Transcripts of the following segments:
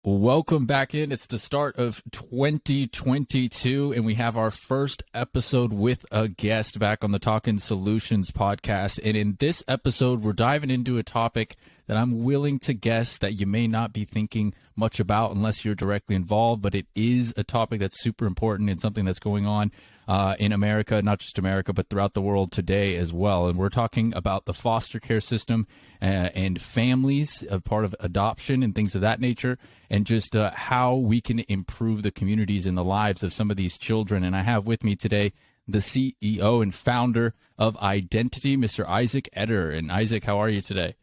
Welcome back in. It's the start of 2022, and we have our first episode with a guest back on the Talkin Solutions podcast. And in this episode, we're diving into a topic that I'm willing to guess that you may not be thinking much about unless you're directly involved, but it is a topic that's super important and something that's going on in America, not just America, but throughout the world today as well. And we're talking about the foster care system and families, a part of adoption and things of that nature, and just how we can improve the communities and the lives of some of these children. And I have with me today the CEO and founder of Identity, Mr. Isaac Etter. And Isaac, how are you today?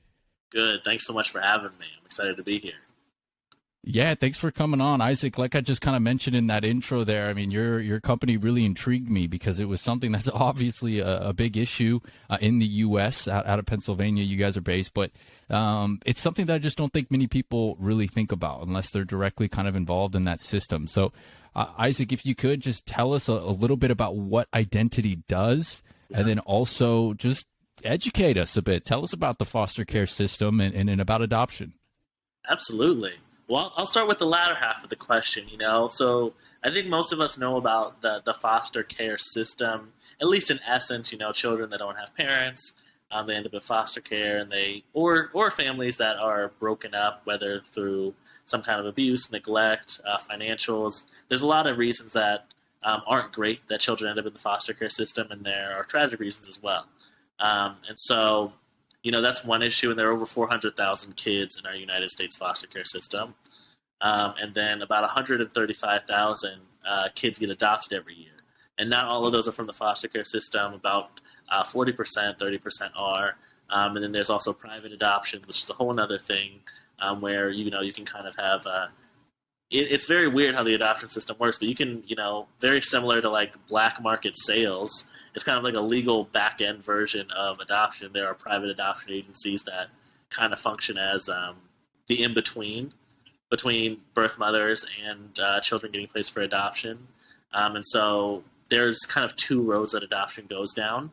Good. Thanks so much for having me. I'm excited to be here. Yeah, thanks for coming on, Isaac. Like I just kind of mentioned in that intro there, I mean, your company really intrigued me because it was something that's obviously a big issue in the U.S. out of Pennsylvania. You guys are based, but it's something that I just don't think many people really think about unless they're directly kind of involved in that system. So, Isaac, if you could just tell us a little bit about what Identity does, and then also just educate us a bit. Tell us about the foster care system and about adoption. Absolutely. Well, I'll start with the latter half of the question, So I think most of us know about the foster care system, at least in essence, children that don't have parents, they end up in foster care, and or families that are broken up, whether through some kind of abuse, neglect, financials. There's a lot of reasons that aren't great that children end up in the foster care system, and there are tragic reasons as well. And so, that's one issue, and there are over 400,000 kids in our United States foster care system. And then about 135,000 kids get adopted every year. And not all of those are from the foster care system. About 40%, 30% are. And then there's also private adoption, which is a whole other thing where, you can kind of have it's very weird how the adoption system works, but you can, very similar to like black market sales. It's kind of like a legal back-end version of adoption. There are private adoption agencies that kind of function as the in-between between birth mothers and children getting placed for adoption. And so there's kind of two roads that adoption goes down.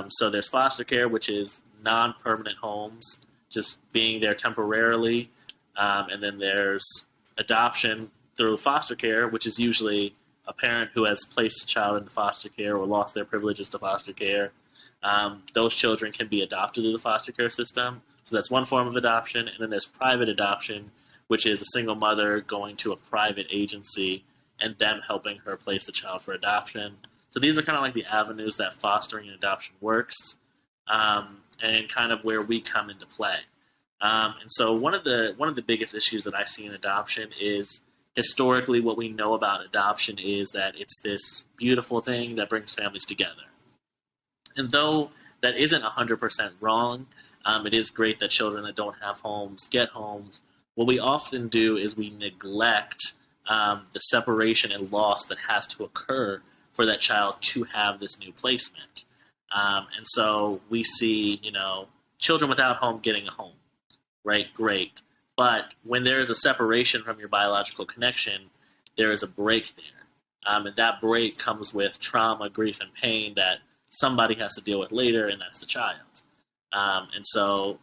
So there's foster care, which is non-permanent homes, just being there temporarily. And then there's adoption through foster care, which is usually a parent who has placed a child into foster care or lost their privileges to foster care. Those children can be adopted through the foster care system. So that's one form of adoption. And then there's private adoption, which is a single mother going to a private agency and them helping her place the child for adoption. So these are kind of like the avenues that fostering and adoption works, and kind of where we come into play. And so one of the biggest issues that I see in adoption is historically what we know about adoption is that it's this beautiful thing that brings families together. And though that isn't 100% wrong, it is great that children that don't have homes get homes. What we often do is we neglect the separation and loss that has to occur for that child to have this new placement. And so we see, children without home getting a home, right? Great. But when there is a separation from your biological connection, there is a break there. And that break comes with trauma, grief, and pain that somebody has to deal with later, and that's the child. And so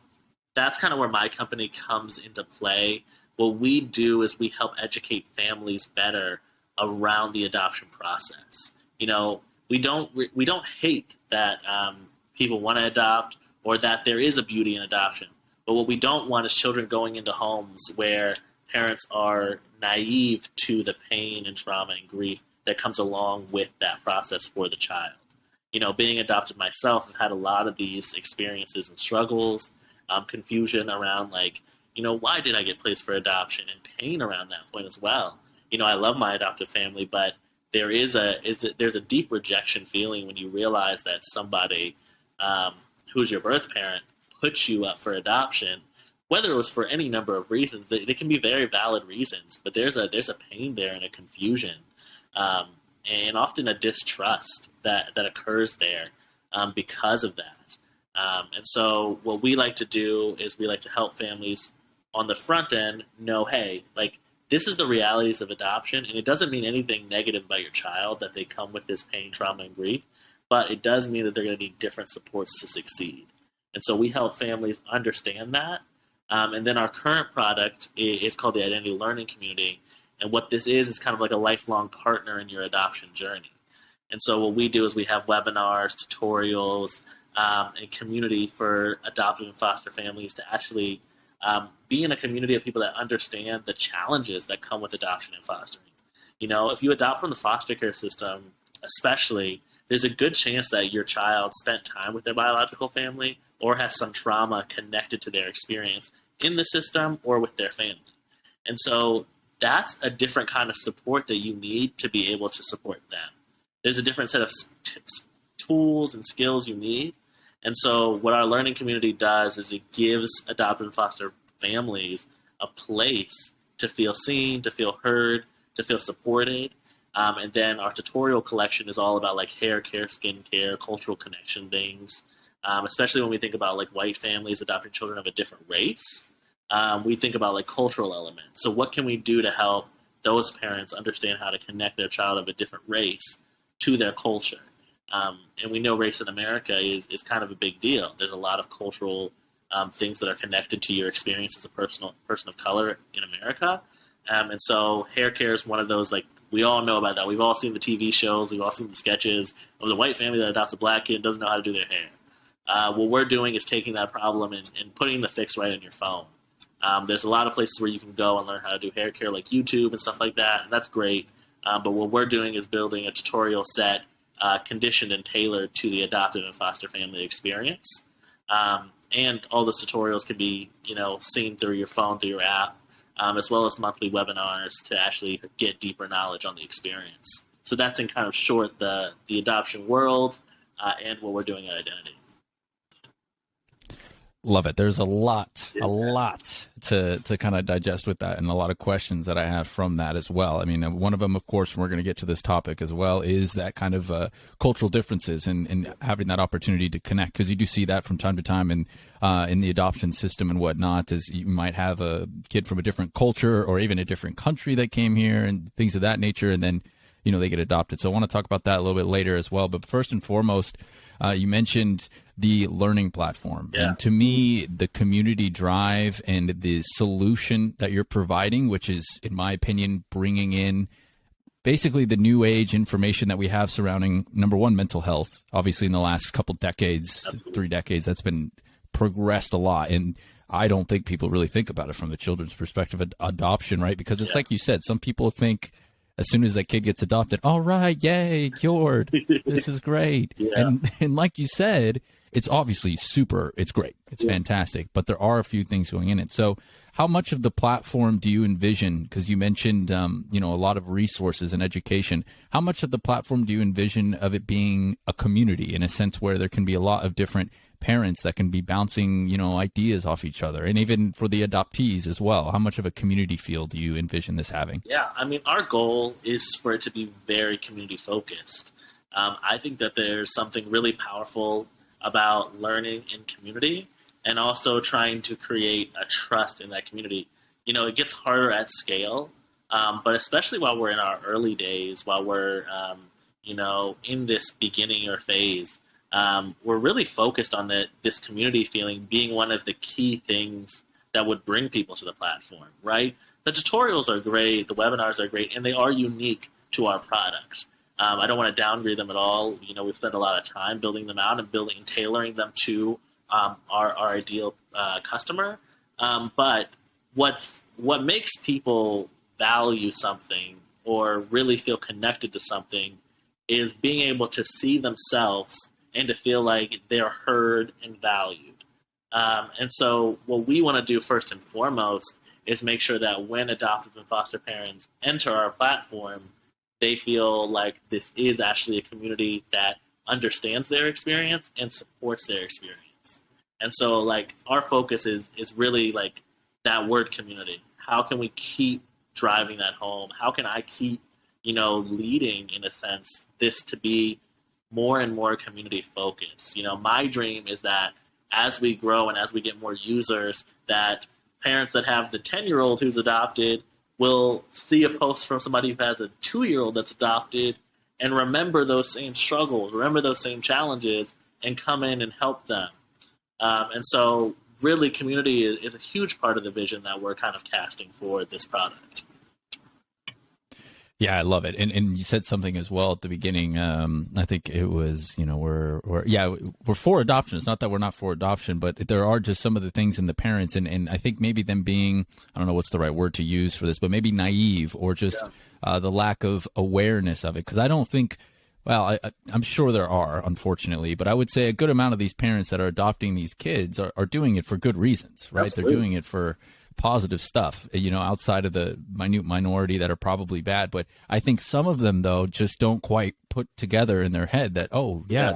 that's kind of where my company comes into play. What we do is we help educate families better around the adoption process. We don't hate that people want to adopt or that there is a beauty in adoption. But what we don't want is children going into homes where parents are naive to the pain and trauma and grief that comes along with that process for the child. Being adopted myself, I've had a lot of these experiences and struggles, confusion around why did I get placed for adoption, and pain around that point as well. I love my adoptive family, but there's a deep rejection feeling when you realize that somebody who's your birth parent put you up for adoption, whether it was for any number of reasons. They can be very valid reasons, but there's a pain there and a confusion, and often a distrust that occurs there because of that. And so what we like to do is we like to help families on the front end know, hey, this is the realities of adoption, and it doesn't mean anything negative about your child that they come with this pain, trauma, and grief, but it does mean that they're going to need different supports to succeed. And so we help families understand that And then our current product is called the Identity Learning Community. And what this is kind of like a lifelong partner in your adoption journey. And so what we do is we have webinars, tutorials, and community for adoptive and foster families to actually be in a community of people that understand the challenges that come with adoption and fostering. You know, if you adopt from the foster care system, especially, there's a good chance that your child spent time with their biological family or has some trauma connected to their experience in the system or with their family. And so that's a different kind of support that you need to be able to support them. There's a different set of tools and skills you need. And so what our learning community does is it gives adoptive and foster families a place to feel seen, to feel heard, to feel supported. And then our tutorial collection is all about like hair care, skin care, cultural connection things, especially when we think about like white families adopting children of a different race. We think about like cultural elements. So what can we do to help those parents understand how to connect their child of a different race to their culture? And we know race in America is kind of a big deal. There's a lot of cultural things that are connected to your experience as a person of color in America. And so hair care is one of those, like, we all know about that. We've all seen the TV shows. We've all seen the sketches of the white family that adopts a black kid and doesn't know how to do their hair. What we're doing is taking that problem and putting the fix right on your phone. There's a lot of places where you can go and learn how to do hair care, like YouTube and stuff like that, and that's great. But what we're doing is building a tutorial set conditioned and tailored to the adoptive and foster family experience. And all those tutorials can be, seen through your phone, through your app, as well as monthly webinars to actually get deeper knowledge on the experience. So that's in kind of short the adoption world and what we're doing at Identity. Love it. There's a lot to kind of digest with that, and a lot of questions that I have from that as well. I mean, one of them, of course, we're going to get to this topic as well, is that kind of cultural differences and having that opportunity to connect, because you do see that from time to time in the adoption system and whatnot, is you might have a kid from a different culture or even a different country that came here and things of that nature, and then they get adopted. So I want to talk about that a little bit later as well. But first and foremost, you mentioned the learning platform. Yeah. And to me, the community drive and the solution that you're providing, which is, in my opinion, bringing in basically the new age information that we have surrounding, number one, mental health. Obviously, in the last couple decades, Absolutely. 3 decades, that's been progressed a lot. And I don't think people really think about it from the children's perspective of adoption, right? Because it's like you said, some people think, as soon as that kid gets adopted, all right, yay, cured. This is great. Yeah. And like you said, it's obviously it's great. It's fantastic. But there are a few things going in it. So how much of the platform do you envision? Because you mentioned, a lot of resources and education. How much of the platform do you envision of it being a community, in a sense where there can be a lot of different parents that can be bouncing, ideas off each other, and even for the adoptees as well? How much of a community feel do you envision this having? Yeah, I mean, our goal is for it to be very community focused. I think that there's something really powerful about learning in community and also trying to create a trust in that community. It gets harder at scale, but especially while we're in our early days, while we're, in this beginning or phase, we're really focused on this community feeling being one of the key things that would bring people to the platform, right? The tutorials are great, the webinars are great, and they are unique to our product. I don't want to downgrade them at all. We've spent a lot of time building them out and tailoring them to our ideal customer. But what makes people value something or really feel connected to something is being able to see themselves and to feel like they're heard and valued. And so what we want to do first and foremost is make sure that when adoptive and foster parents enter our platform, they feel like this is actually a community that understands their experience and supports their experience. And so, like, our focus is really like that word community. How can we keep driving that home? How can I keep, leading, in a sense, this to be more and more community focused? My dream is that as we grow and as we get more users, that parents that have the 10-year-old who's adopted will see a post from somebody who has a 2-year-old that's adopted and remember those same struggles, remember those same challenges, and come in and help them. And so really community is a huge part of the vision that we're kind of casting for this product. Yeah, I love it. And you said something as well at the beginning. I think it was, we're for adoption. It's not that we're not for adoption, but there are just some of the things in the parents, and I think maybe them being, I don't know what's the right word to use for this, but maybe naive, or just the lack of awareness of it. Because I don't think, well, I'm sure there are, unfortunately, but I would say a good amount of these parents that are adopting these kids are doing it for good reasons, right? Absolutely. They're doing it for positive stuff, outside of the minute minority that are probably bad. But I think some of them, though, just don't quite put together in their head that,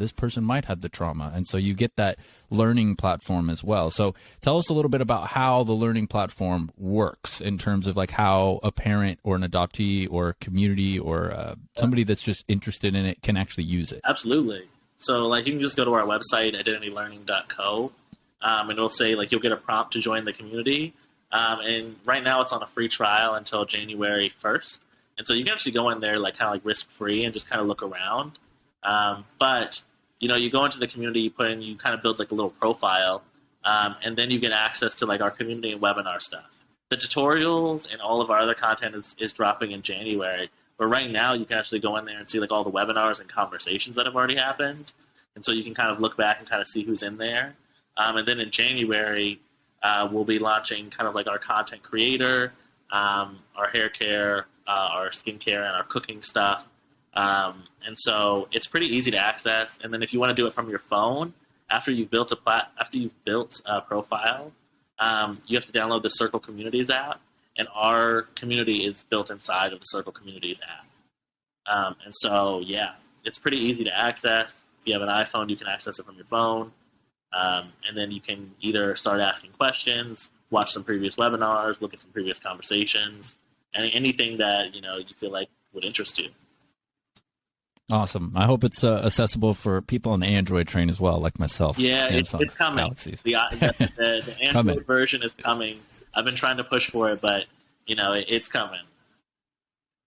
this person might have the trauma. And so you get that learning platform as well. So tell us a little bit about how the learning platform works in terms of like how a parent or an adoptee or a community or somebody that's just interested in it can actually use it. Absolutely. So like you can just go to our website, identitylearning.co, and it'll say like you'll get a prompt to join the community. And right now it's on a free trial until January 1st. And so you can actually go in there like kind of like risk-free and just kind of look around. But, you go into the community, you kind of build like a little profile, and then you get access to like our community and webinar stuff. The tutorials and all of our other content is dropping in January. But right now you can actually go in there and see like all the webinars and conversations that have already happened. And so you can kind of look back and kind of see who's in there. And then in January, we'll be launching kind of like our content creator, our hair care, our skincare, and our cooking stuff. And so it's pretty easy to access. And then if you want to do it from your phone, after you've built a profile, you have to download the Circle Communities app, and our community is built inside of the Circle Communities app. And so it's pretty easy to access. If you have an iPhone, you can access it from your phone. And then you can either start asking questions, watch some previous webinars, look at some previous conversations, and anything that you feel like would interest you. Awesome. I hope it's accessible for people on the Android train as well, like myself. Yeah, it's coming. Galaxies. The Android coming. version is coming. I've been trying to push for it, but it's coming.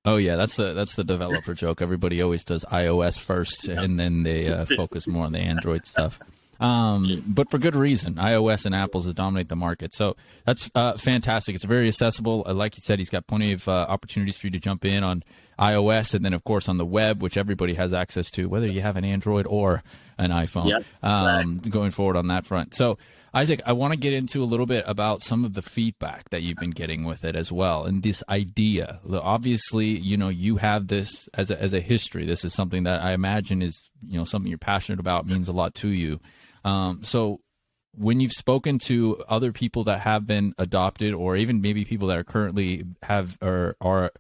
Oh yeah, that's the developer joke. Everybody always does iOS first, and then they focus more on the Android stuff. But for good reason. iOS and Apple's dominate the market. So that's fantastic. It's very accessible. Like you said, he's got plenty of opportunities for you to jump in on iOS, and then of course on the web, which everybody has access to, whether you have an Android or an iPhone. Yep, going forward on that front. So Isaac, I want to get into a little bit about some of the feedback that you've been getting with it as well, and this idea. Obviously, you have this as a history. This is something that I imagine is something you're passionate about, means a lot to you. So when you've spoken to other people that have been adopted, or even maybe people that are currently are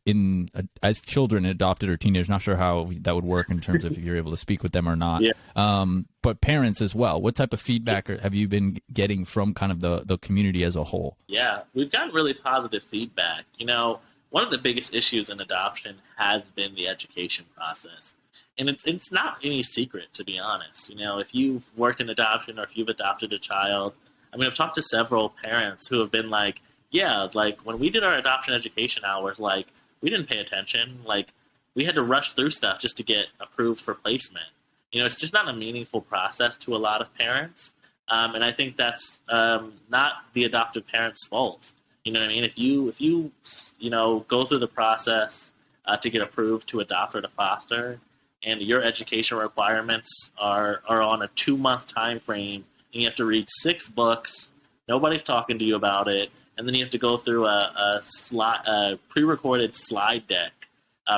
in as children adopted or teenagers, not sure how that would work in terms of if you're able to speak with them or not. But parents as well, what type of feedback have you been getting from kind of the community as a whole? Yeah, we've gotten really positive feedback. One of the biggest issues in adoption has been the education process. And it's not any secret, to be honest. If you've worked in adoption or if you've adopted a child, I've talked to several parents who have been like, when we did our adoption education hours, we didn't pay attention. We had to rush through stuff just to get approved for placement. It's just not a meaningful process to a lot of parents. And I think that's not the adoptive parent's fault. You know what I mean? If you go through the process to get approved to adopt or to foster, and your education requirements are on a 2-month time frame, and you have to read 6 books, nobody's talking to you about it, and then you have to go through a pre-recorded slide deck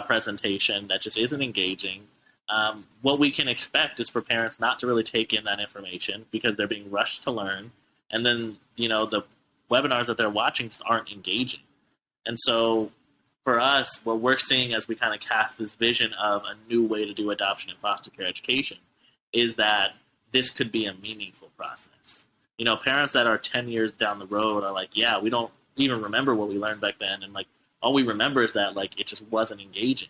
presentation that just isn't engaging. What we can expect is for parents not to really take in that information because they're being rushed to learn, and then the webinars that they're watching just aren't engaging. And so for us, what we're seeing as we kind of cast this vision of a new way to do adoption and foster care education is that this could be a meaningful process. Parents that are 10 years down the road are like, we don't even remember what we learned back then. And all we remember is that it just wasn't engaging.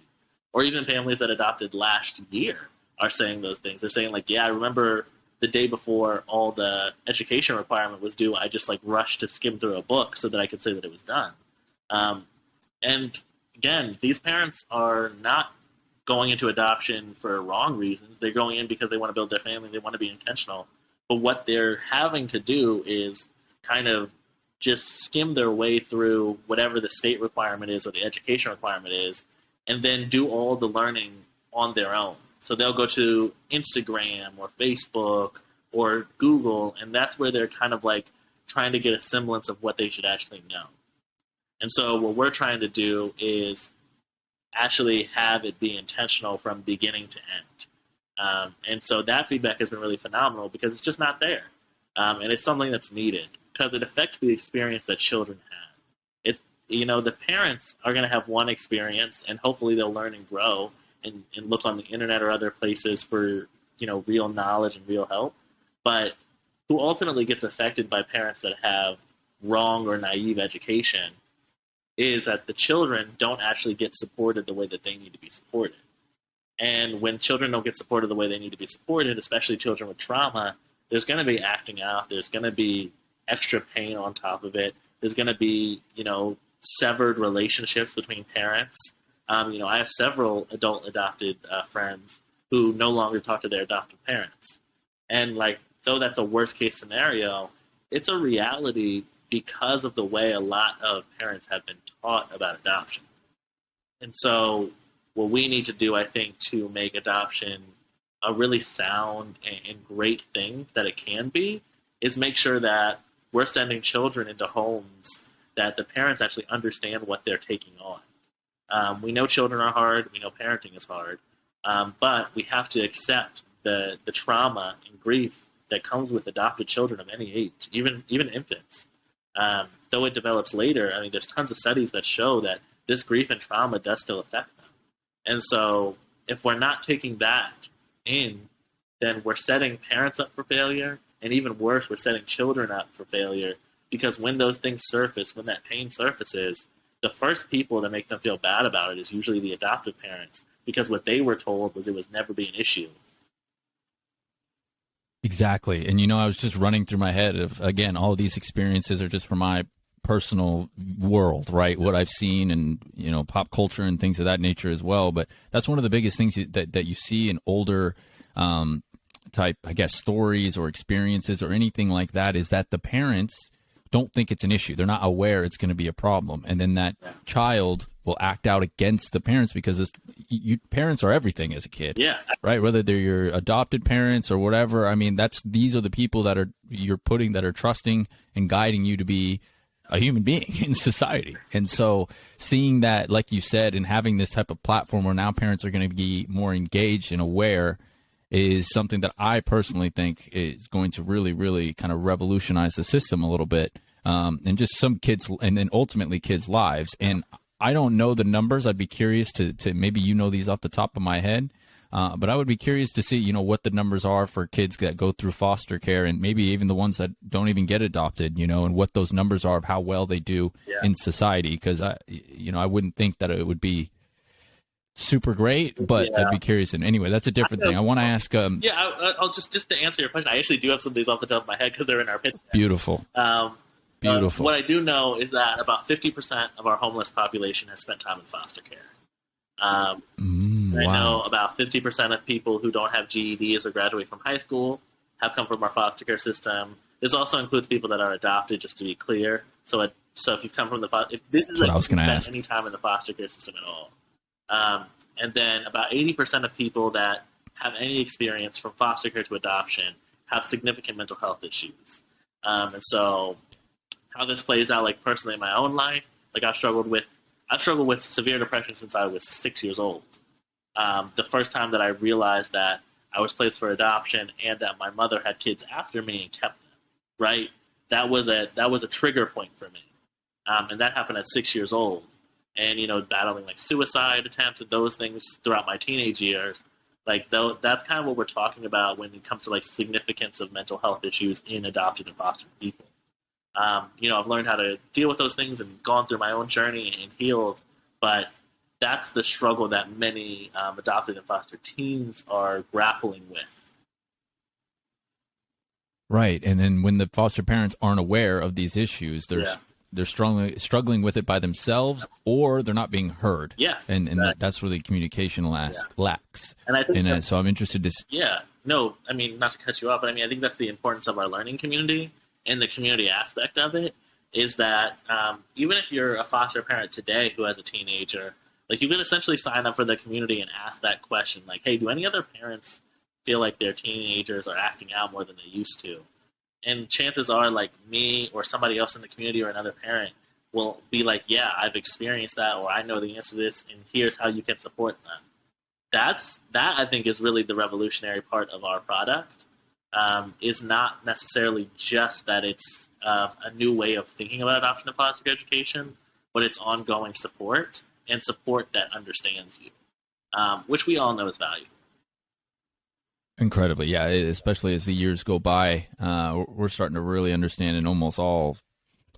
Or even families that adopted last year are saying those things. They're saying I remember the day before all the education requirement was due, I just rushed to skim through a book so that I could say that it was done. And again, these parents are not going into adoption for wrong reasons. They're going in because they want to build their family. They want to be intentional. But what they're having to do is kind of just skim their way through whatever the state requirement is or the education requirement is, and then do all the learning on their own. So they'll go to Instagram or Facebook or Google, and that's where they're kind of like trying to get a semblance of what they should actually know. And so what we're trying to do is actually have it be intentional from beginning to end. And so that feedback has been really phenomenal because it's just not there. And it's something that's needed because it affects the experience that children have. It's, the parents are going to have one experience and hopefully they'll learn and grow and look on the internet or other places for, real knowledge and real help. But who ultimately gets affected by parents that have wrong or naive education is that the children don't actually get supported the way that they need to be supported. And when children don't get supported the way they need to be supported, especially children with trauma, there's going to be acting out. There's going to be extra pain on top of it. There's going to be, severed relationships between parents. I have several adult adopted friends who no longer talk to their adoptive parents. And though that's a worst case scenario, it's a reality because of the way a lot of parents have been taught about adoption. And so what we need to do, I think, to make adoption a really sound and great thing that it can be, is make sure that we're sending children into homes that the parents actually understand what they're taking on. We know children are hard. We know parenting is hard. But we have to accept the trauma and grief that comes with adopted children of any age, even infants. Though it develops later, there's tons of studies that show that this grief and trauma does still affect them. And so if we're not taking that in, then we're setting parents up for failure. And even worse, we're setting children up for failure because when those things surface, when that pain surfaces, the first people that make them feel bad about it is usually the adoptive parents because what they were told was it was never be an issue. Exactly. And, I was just running through my head of, again, all of these experiences are just from my personal world, right? What I've seen and, pop culture and things of that nature as well. But that's one of the biggest things that you see in older type, I guess, stories or experiences or anything like that is that the parents don't think it's an issue. They're not aware it's going to be a problem. And then that child will act out against the parents because parents are everything as a kid. Yeah. Right. Whether they're your adopted parents or whatever. These are the people that are trusting and guiding you to be a human being in society. And so seeing that, like you said, and having this type of platform where now parents are going to be more engaged and aware is something that I personally think is going to really, really kind of revolutionize the system a little bit. And just some kids and then ultimately kids' lives. And I don't know the numbers. I'd be curious to maybe these off the top of my head. But I would be curious to see, what the numbers are for kids that go through foster care and maybe even the ones that don't even get adopted, and what those numbers are of how well they do in society. Because I wouldn't think that it would be super great, but I'd be curious. And anyway, that's a different thing. I want to ask. I'll just to answer your question. I actually do have some of these off the top of my head because they're in our pits. Beautiful. Beautiful. What I do know is that about 50% of our homeless population has spent time in foster care. I know about 50% of people who don't have GEDs or graduate from high school have come from our foster care system. This also includes people that are adopted, just to be clear. So if you come from if this is I was going to ask, any time in the foster care system at all. And then about 80% of people that have any experience from foster care to adoption have significant mental health issues. And so how this plays out, personally in my own life, I've struggled with severe depression since I was 6 years old. The first time that I realized that I was placed for adoption and that my mother had kids after me and kept them, right? That was a trigger point for me. And that happened at 6 years old. And, battling suicide attempts and those things throughout my teenage years, that's kind of what we're talking about when it comes to significance of mental health issues in adopted and foster people. I've learned how to deal with those things and gone through my own journey and healed, but that's the struggle that many adopted and foster teens are grappling with. Right. And then when the foster parents aren't aware of these issues, there's they're struggling with it by themselves, or they're not being heard. Yeah, and that's where the communication lacks. And I think so I'm interested to. No, I mean, not to cut you off, but I mean, I think that's the importance of our learning community, and the community aspect of it is that even if you're a foster parent today who has a teenager, like, you can essentially sign up for the community and ask that question, like, hey, do any other parents feel like their teenagers are acting out more than they used to? And chances are, like, me or somebody else in the community or another parent will be like, yeah, I've experienced that, or I know the answer to this, and here's how you can support them. That I think is really the revolutionary part of our product, is not necessarily just that it's a new way of thinking about adoption and foster care education, but it's ongoing support and support that understands you, which we all know is valuable. Incredibly, yeah. Especially as the years go by, we're starting to really understand in almost all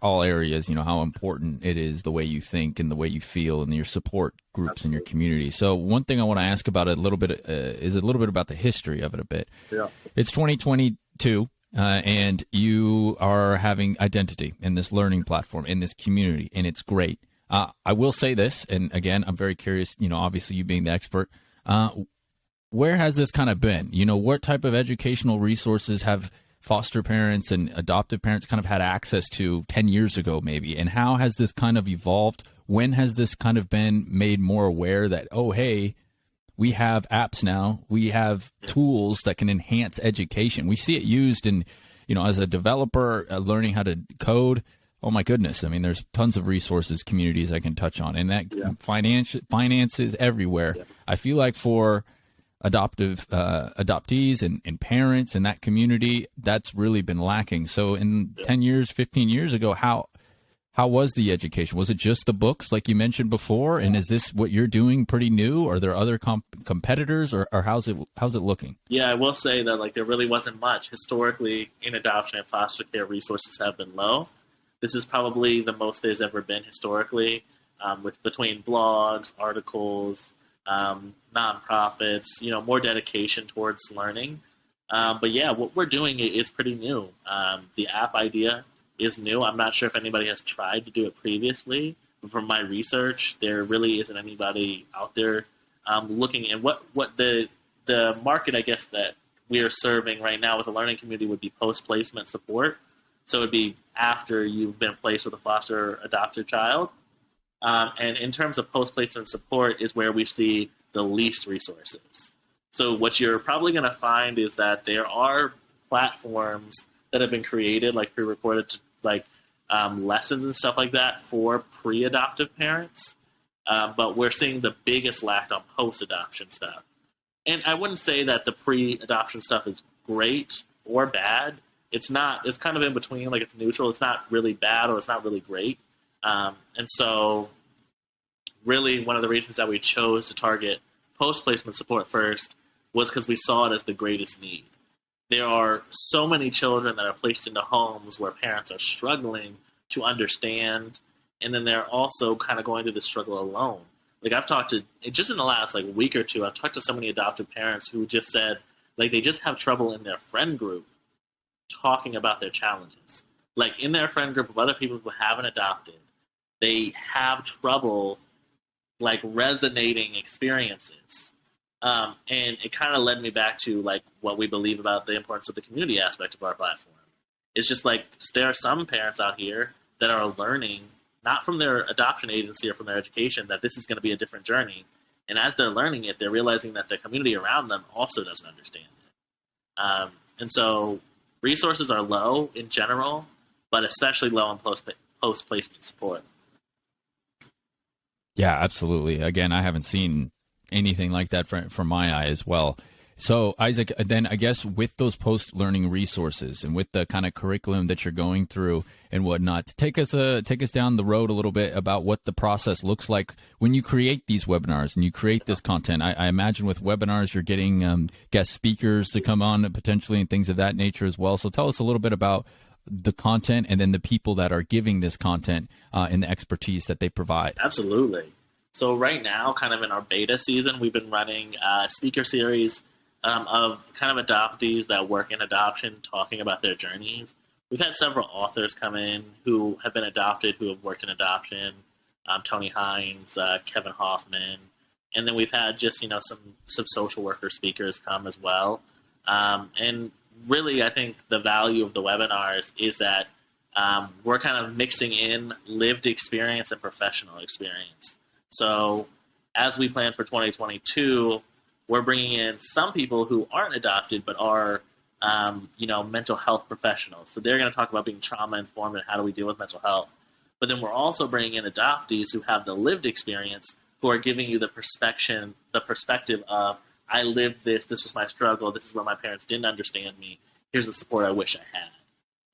areas, how important it is, the way you think and the way you feel and your support groups in your community. So one thing I want to ask about it a little bit is a little bit about the history of it a bit. Yeah. It's 2022, and you are having identity in this learning platform, in this community, and it's great. I will say this, and again, I'm very curious, obviously you being the expert, where has this kind of been? What type of educational resources have foster parents and adoptive parents kind of had access to 10 years ago maybe? And how has this kind of evolved? When has this kind of been made more aware that, oh, hey, we have apps now, we have tools that can enhance education. We see it used in, as a developer learning how to code. Oh my goodness. I mean, there's tons of resources, communities I can touch on, and that finances everywhere. Yeah. I feel like for adoptees and parents and that community, that's really been lacking. So in 10 years, 15 years ago, how was the education? Was it just the books like you mentioned before? And is this what you're doing pretty new? Are there other competitors, or how's it looking? Yeah, I will say that, like, there really wasn't much. Historically, in adoption and foster care, resources have been low. This is probably the most there's ever been historically, with between blogs, articles, nonprofits, more dedication towards learning. But yeah, what we're doing is pretty new. The app idea is new. I'm not sure if anybody has tried to do it previously, but from my research, there really isn't anybody out there looking at what the market, I guess, that we are serving right now with the learning community would be post-placement support. So it would be after you've been placed with a foster adopted child. And in terms of post-placement support is where we see the least resources. So what you're probably going to find is that there are platforms that have been created, like pre-recorded, lessons and stuff like that for pre-adoptive parents. But we're seeing the biggest lack on post-adoption stuff. And I wouldn't say that the pre-adoption stuff is great or bad. It's not. It's kind of in between. Like, it's neutral. It's not really bad or it's not really great. And so really one of the reasons that we chose to target post-placement support first was because we saw it as the greatest need. There are so many children that are placed into homes where parents are struggling to understand, and then they're also kind of going through the struggle alone. Like, I've talked to, just in the last week or two, I've talked to so many adoptive parents who just said, they just have trouble in their friend group talking about their challenges. Like, in their friend group of other people who haven't adopted, they have trouble resonating experiences. And it kind of led me back to what we believe about the importance of the community aspect of our platform. It's just there are some parents out here that are learning, not from their adoption agency or from their education, that this is going to be a different journey. And as they're learning it, they're realizing that the community around them also doesn't understand it. And so resources are low in general, but especially low in post-placement support. Yeah, absolutely. Again, I haven't seen anything like that from my eye as well. So, Isaac, then I guess with those post-learning resources and with the kind of curriculum that you're going through and whatnot, take us down the road a little bit about what the process looks like when you create these webinars and you create this content. I imagine with webinars, you're getting guest speakers to come on potentially and things of that nature as well. So tell us a little bit about the content and then the people that are giving this content and the expertise that they provide. Absolutely. So right now, kind of in our beta season, we've been running a speaker series of kind of adoptees that work in adoption, talking about their journeys. we've had several authors come in who have been adopted, who have worked in adoption. Tony Hines, Kevin Hoffman, and then we've had just some social worker speakers come as well. And really, I think the value of the webinars is that we're kind of mixing in lived experience and professional experience. So as we plan for 2022, we're bringing in some people who aren't adopted but are, mental health professionals. So they're going to talk about being trauma informed and how do we deal with mental health. But then we're also bringing in adoptees who have the lived experience, who are giving you the perspective of, I lived this, this was my struggle, this is where my parents didn't understand me, here's the support I wish I had.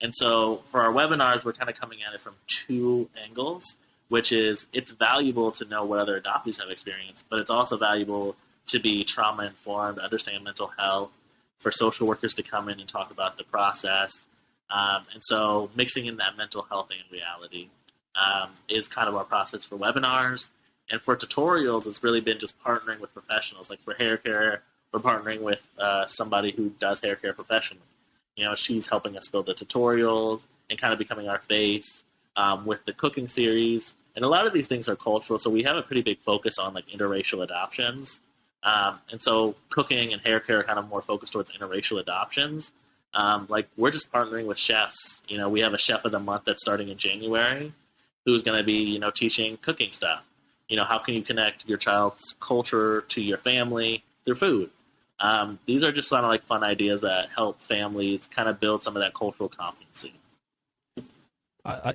And so for our webinars, we're kind of coming at it from two angles, which is it's valuable to know what other adoptees have experienced, but it's also valuable to be trauma informed, understand mental health, for social workers to come in and talk about the process. And so mixing in that mental health and reality is kind of our process for webinars. And for tutorials, it's really been just partnering with professionals. Like for hair care, we're partnering with somebody who does hair care professionally. She's helping us build the tutorials and kind of becoming our face with the cooking series. And a lot of these things are cultural, so we have a pretty big focus on like interracial adoptions. And so cooking and hair care are kind of more focused towards interracial adoptions. Like we're just partnering with chefs. We have a chef of the month that's starting in January who's going to be, teaching cooking stuff. How can you connect your child's culture to your family through food? These are just kind of like fun ideas that help families kind of build some of that cultural competency.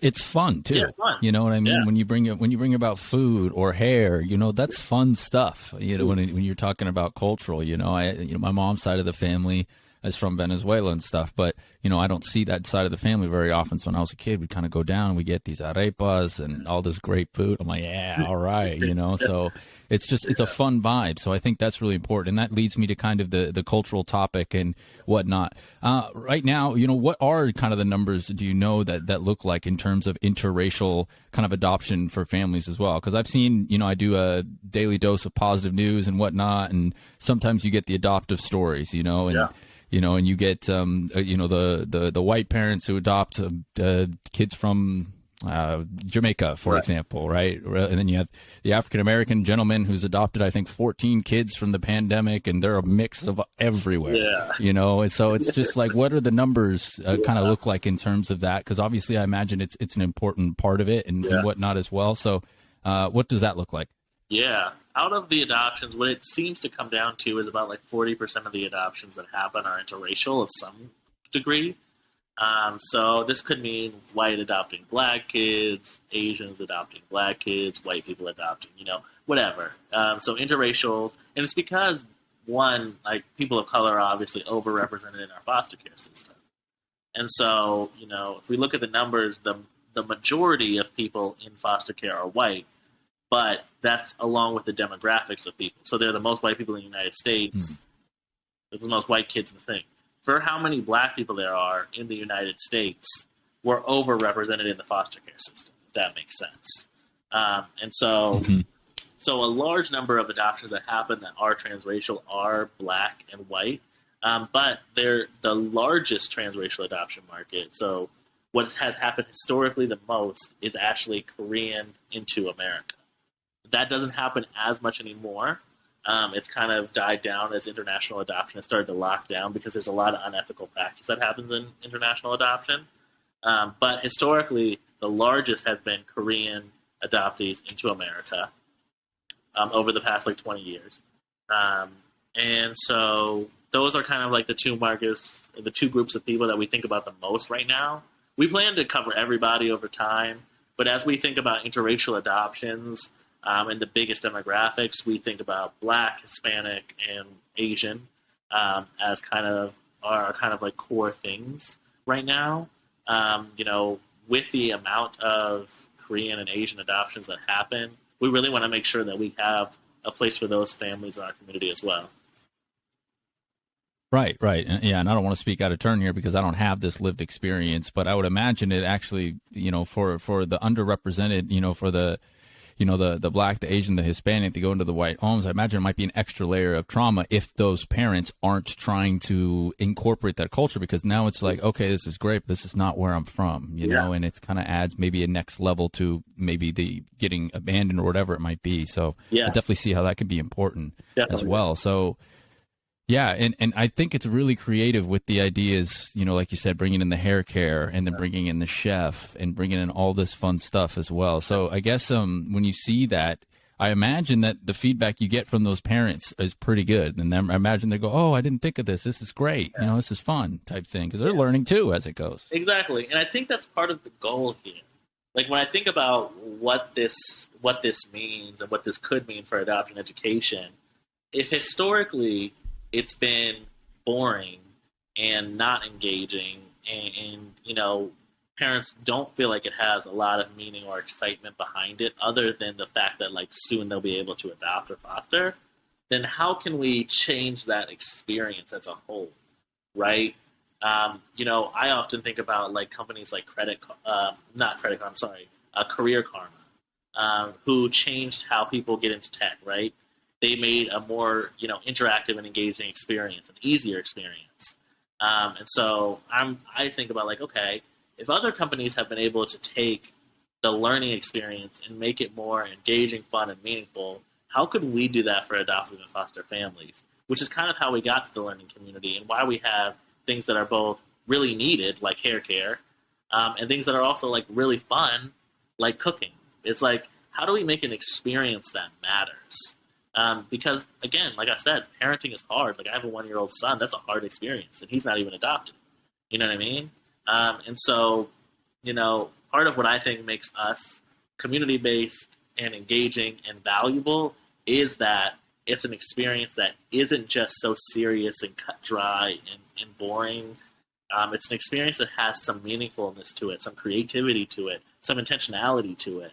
It's fun too. Yeah, fun. You know what I mean? Yeah. When you bring about food or hair, that's fun stuff. When you're talking about cultural, my mom's side of the family is from Venezuela and stuff, but I don't see that side of the family very often. So when I was a kid, we'd kind of go down and we get these arepas and all this great food. I'm like, yeah, all right, So it's a fun vibe. So I think that's really important, and that leads me to kind of the cultural topic and whatnot. Right now, what are kind of the numbers do you know that look like in terms of interracial kind of adoption for families as well? Because I've seen, I do a daily dose of positive news and whatnot, and sometimes you get the adoptive stories, and. Yeah. And you get, the white parents who adopt kids from Jamaica, for example, right? And then you have the African-American gentleman who's adopted, I think, 14 kids from the pandemic, and they're a mix of everywhere, And so it's just like, what are the numbers kind of look like in terms of that? Because obviously I imagine it's an important part of it and whatnot as well. So what does that look like? Yeah. Out of the adoptions, what it seems to come down to is about like 40% of the adoptions that happen are interracial of some degree. So this could mean white adopting black kids, Asians adopting black kids, white people adopting, whatever. So interracial, and it's because, one, like people of color are obviously overrepresented in our foster care system. And so, if we look at the numbers, the majority of people in foster care are white. But that's along with the demographics of people. So they're the most white people in the United States. They're the most white kids in the thing. For how many black people there are in the United States, we're overrepresented in the foster care system, if that makes sense. And so, so a large number of adoptions that happen that are transracial are black and white. But they're the largest transracial adoption market. So what has happened historically the most is actually Korean into America. That doesn't happen as much anymore. It's kind of died down as international adoption has started to lock down because there's a lot of unethical practice that happens in international adoption. But historically, the largest has been Korean adoptees into America over the past 20 years. And so those are kind of like the two markets, the two groups of people that we think about the most right now. We plan to cover everybody over time, but as we think about interracial adoptions, and the biggest demographics, we think about Black, Hispanic, and Asian as kind of like core things right now. With the amount of Korean and Asian adoptions that happen, we really want to make sure that we have a place for those families in our community as well. Right. Yeah, and I don't want to speak out of turn here because I don't have this lived experience, but I would imagine it actually, for the underrepresented, for the the Black, the Asian, the Hispanic, they go into the white homes. I imagine it might be an extra layer of trauma if those parents aren't trying to incorporate that culture, because now it's like, okay, this is great, but this is not where I'm from, you know, and it kind of adds maybe a next level to maybe the getting abandoned or whatever it might be. So I definitely see how that could be important as well. So yeah, and I think it's really creative with the ideas, you know, like you said, bringing in the hair care and then bringing in the chef and bringing in all this fun stuff as well. So I guess when you see that, I imagine that the feedback you get from those parents is pretty good. And then I imagine they go, oh, I didn't think of this. This is great. You know, this is fun type thing, because they're learning too as it goes. Exactly. And I think that's part of the goal here. Like when I think about what this means and what this could mean for adoption education, if historically it's been boring and not engaging, and you know, parents don't feel like it has a lot of meaning or excitement behind it other than the fact that like soon they'll be able to adopt or foster, then how can we change that experience as a whole, right? You know, I often think about like companies like Career Karma, who changed how people get into tech, right? They made a more, you know, interactive and engaging experience, an easier experience. And so I think about like, okay, if other companies have been able to take the learning experience and make it more engaging, fun, and meaningful, how could we do that for adoptive and foster families? Which is kind of how we got to the learning community and why we have things that are both really needed, like hair care, and things that are also like really fun, like cooking. It's like, how do we make an experience that matters? Because again, like I said, parenting is hard. Like I have a 1-year-old son. That's a hard experience, and he's not even adopted. You know what I mean? And so, you know, part of what I think makes us community-based and engaging and valuable is that it's an experience that isn't just so serious and cut dry and boring. It's an experience that has some meaningfulness to it, some creativity to it, some intentionality to it.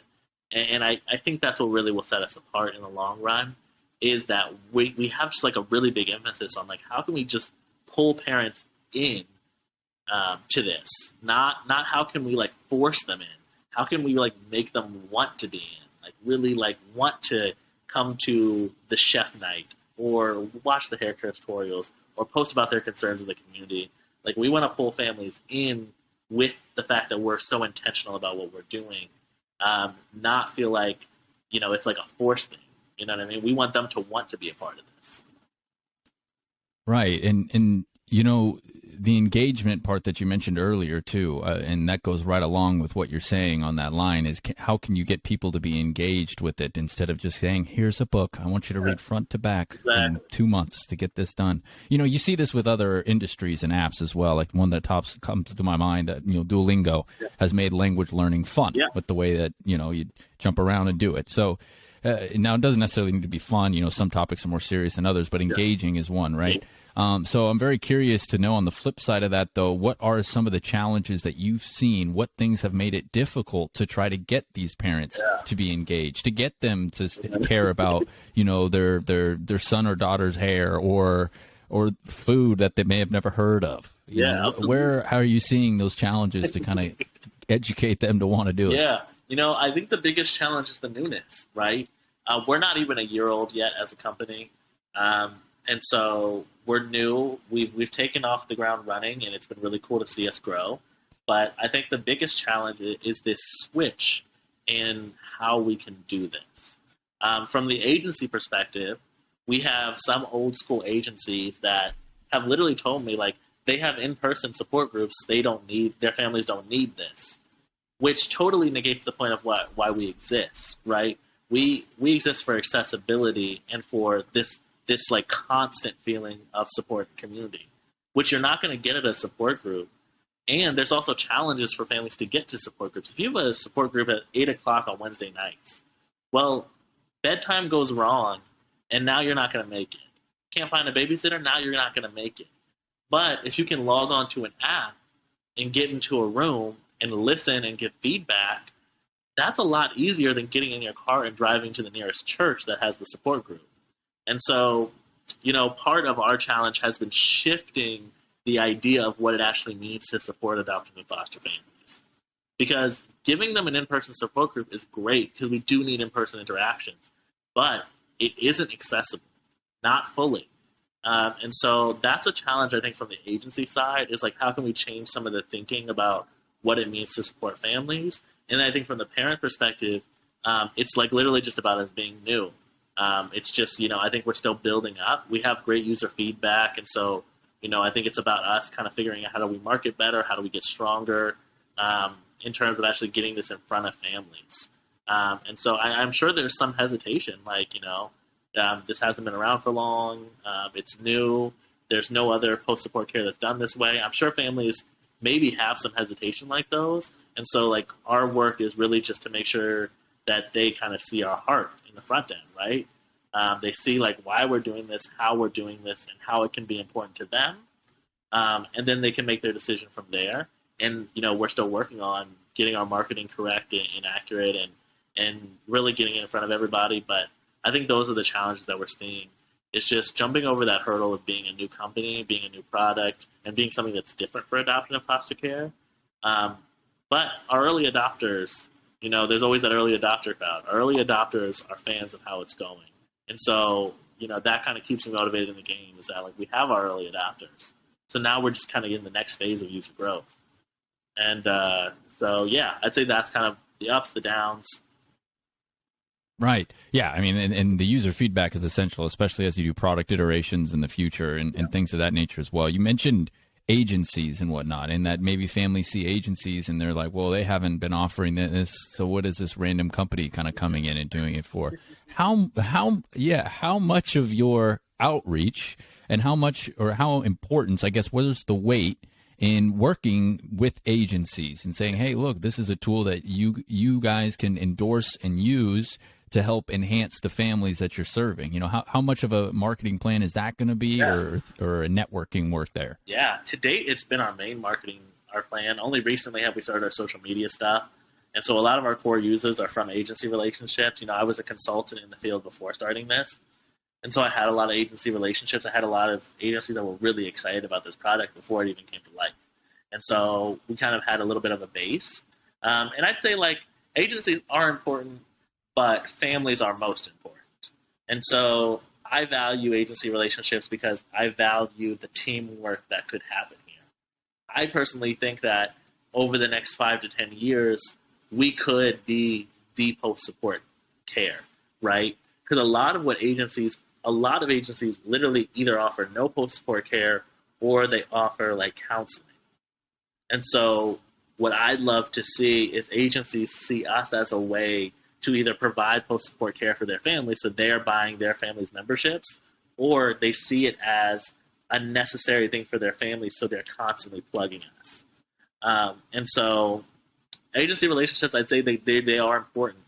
And I think that's what really will set us apart in the long run, is that we have just like a really big emphasis on like, how can we just pull parents in to this? Not how can we like force them in? How can we like make them want to be in? Like really like want to come to the chef night or watch the hair care tutorials or post about their concerns in the community. Like we want to pull families in with the fact that we're so intentional about what we're doing. Not feel like, you know, it's like a forced thing. You know what I mean? We want them to want to be a part of this. Right. And you know, the engagement part that you mentioned earlier too, and that goes right along with what you're saying on that line, is how can you get people to be engaged with it instead of just saying, here's a book, I want you to read front to back in 2 months to get this done. You know, you see this with other industries and apps as well. Like one that comes to my mind, you know, Duolingo has made language learning fun with the way that, you know, you jump around and do it. So now it doesn't necessarily need to be fun. You know, some topics are more serious than others, but engaging is one, right? So I'm very curious to know on the flip side of that, though, what are some of the challenges that you've seen? What things have made it difficult to try to get these parents to be engaged, to get them to care about, you know, their son or daughter's hair or food that they may have never heard of? You know, how are you seeing those challenges to kind of educate them to want to do it? Yeah, you know, I think the biggest challenge is the newness, right? We're not even a year old yet as a company. And so we're new. We've taken off the ground running, and it's been really cool to see us grow. But I think the biggest challenge is this switch in how we can do this. From the agency perspective, we have some old school agencies that have literally told me, like, they have in-person support groups. Their families don't need this, which totally negates the point of why we exist, right? We exist for accessibility and for this like constant feeling of support and community, which you're not going to get at a support group. And there's also challenges for families to get to support groups. If you have a support group at 8 o'clock on Wednesday nights, well, bedtime goes wrong, and now you're not going to make it. Can't find a babysitter, now you're not going to make it. But if you can log on to an app and get into a room and listen and give feedback, that's a lot easier than getting in your car and driving to the nearest church that has the support group. And so, you know, part of our challenge has been shifting the idea of what it actually means to support adoptive and foster families. because giving them an in-person support group is great because we do need in-person interactions, but it isn't accessible, not fully. And so that's a challenge, I think, from the agency side is like, how can we change some of the thinking about what it means to support families? And I think from the parent perspective, it's like literally just about us being new. It's just, I think we're still building up. We have great user feedback. And so, I think it's about us kind of figuring out how do we market better? How do we get stronger in terms of actually getting this in front of families? And so I'm sure there's some hesitation, like, this hasn't been around for long. It's new. There's no other post-support care that's done this way. I'm sure families maybe have some hesitation like those. And so, like, our work is really just to make sure that they kind of see our heart in the front end, right? They see, like, why we're doing this, how we're doing this, and how it can be important to them. And then they can make their decision from there. And, we're still working on getting our marketing correct and accurate and really getting it in front of everybody. But I think those are the challenges that we're seeing. It's just jumping over that hurdle of being a new company, being a new product, and being something that's different for adoption and foster care. But our early adopters, there's always that early adopter crowd. Our early adopters are fans of how it's going. And so, that kind of keeps me motivated in the game is that, like, we have our early adopters. So now we're just kind of in the next phase of user growth. And so, yeah, I'd say that's kind of the ups, the downs. Right. Yeah. I mean, and the user feedback is essential, especially as you do product iterations in the future and things of that nature as well. You mentioned agencies and whatnot, and that maybe families see agencies and they're like, well, they haven't been offering this. So what is this random company kind of coming in and doing it for? How much of your outreach and how much or how important, I guess, where's the weight in working with agencies and saying, hey, look, this is a tool that you guys can endorse and use to help enhance the families that you're serving? How much of a marketing plan is that going to be, or a networking work there? Yeah, to date, it's been our main marketing, our plan. Only recently have we started our social media stuff. And so a lot of our core users are from agency relationships. I was a consultant in the field before starting this. And so I had a lot of agency relationships. I had a lot of agencies that were really excited about this product before it even came to life. And so we kind of had a little bit of a base. And I'd say, like, agencies are important, but families are most important. And so I value agency relationships because I value the teamwork that could happen here. I personally think that over the next 5 to 10 years, we could be the post-support care, right? Because a lot of agencies literally either offer no post-support care or they offer, like, counseling. And so what I'd love to see is agencies see us as a way to either provide post-support care for their families, so they're buying their families' memberships, or they see it as a necessary thing for their families, so they're constantly plugging us. And so agency relationships, I'd say they are important.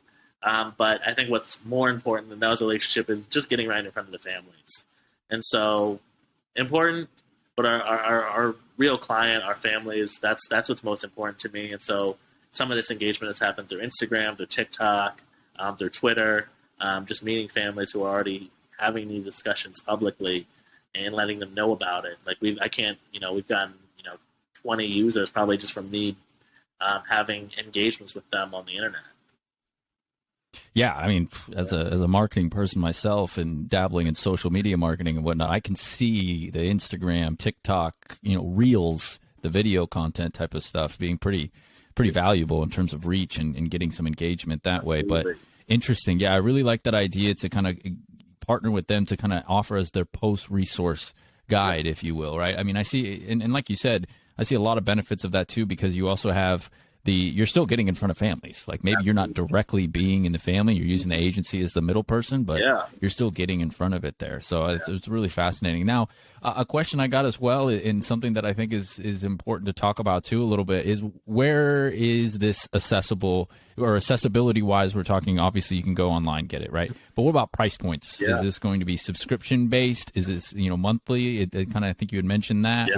But I think what's more important than those relationships is just getting right in front of the families. And so important, but our real client, our families, that's what's most important to me. And so some of this engagement has happened through Instagram, through TikTok, through Twitter, just meeting families who are already having these discussions publicly and letting them know about it. Like we've gotten 20 users probably just from me having engagements with them on the internet. Yeah, I mean, as a marketing person myself and dabbling in social media marketing and whatnot, I can see the Instagram, TikTok, Reels, the video content type of stuff being pretty valuable in terms of reach and getting some engagement that Absolutely. way. But interesting. Yeah, I really like that idea to kind of partner with them to kind of offer as their post resource guide, if you will, right? I mean, I see, and like you said, I see a lot of benefits of that too, because you also have you're still getting in front of families. Like maybe Absolutely. You're not directly being in the family, you're using the agency as the middle person, but you're still getting in front of it there. So it's really fascinating. Now, a question I got as well, and something that I think is important to talk about too a little bit, is where is this accessible, or accessibility wise? We're talking, obviously you can go online, get it, right? But what about price points? Is this going to be subscription based? Is this, monthly? It kind of, I think you had mentioned that,